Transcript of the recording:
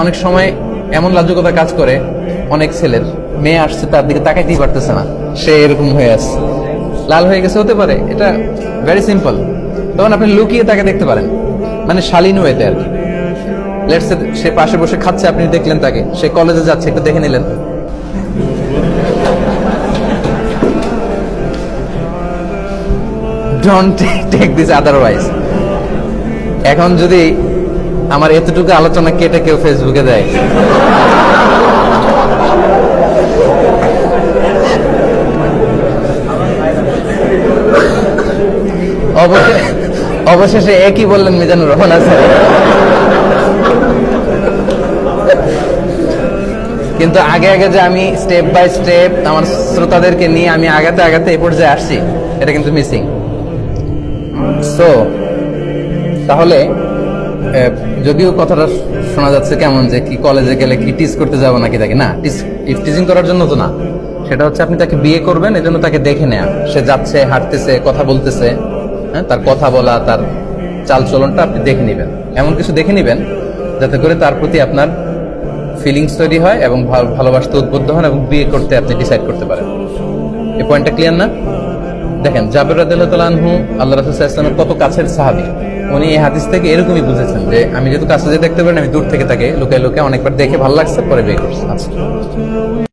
অনেক সময় এমন লাজুকতা কাজ করে, অনেক ছেলের মেয়ে আসছে তার দিকে তাকাইতেই পারতেছে না, সে এরকম হয়ে আসছে, লাল হয়ে গেছে, হতে পারে, এটা ভেরি সিম্পল। তখন আপনি লুকিয়ে তাকে দেখতে পারেন, মানে শালীন ওয়েতে আর কি। লেটস সে সে পাশে বসে খাচ্ছে, আপনি দেখলেন তাকে, সে কলেজে যাচ্ছে, একটু দেখে নিলেন। Don't take this otherwise. এখন যদি আমার এতটুকু আলোচনা কেটে কেউ ফেসবুকে দেয়, অবশেষে একই বললেন মিজানুর রহমান আছে। কিন্তু আগে আগে যে আমি স্টেপ বাই স্টেপ আমার শ্রোতাদেরকে নিয়ে আমি আগাতে আগাতে এই পর্যায়ে আসছি, এটা কিন্তু মিসিং। সো তাহলে যদিও কথাটা শোনা যাচ্ছে কেমন যে কি কলেজে গেলে কি টিজ করতে যাবো নাকি তাকে, না, টিজিং করার জন্য তো না। সেটা হচ্ছে আপনি তাকে বিয়ে করবেন, এজন্য তাকে দেখে নেয়া, সে যাচ্ছে, হাঁটতেছে, কথা বলতেছে, হ্যাঁ, তার কথা বলা, তার চাল চলনটা আপনি দেখে নেবেন। এমন কিছু দেখে নেবেন যাতে করে তার প্রতি আপনার ফিলিংস তৈরি হয় এবং ভালোবাসতে উদ্বুদ্ধ হন এবং বিয়ে করতে আপনি ডিসাইড করতে পারেন। এই পয়েন্টটা ক্লিয়ার না? দেখেন, জাবের রাদিয়াল্লাহু তাআলা আনহু আল্লাহ রাসূল সাল্লাল্লাহু আলাইহি ওয়াসাল্লামের কত কাছের সাহাবী। উনি এই হাদিস থেকে এরকমই বুঝেছেন যে আমি যেহেতু কাছে যে দেখতে পারেন, আমি দূর থেকে তাকে লুকায় লুকায় অনেকবার দেখে ভালো লাগছে, পরে বিয়ে করছি। আচ্ছা,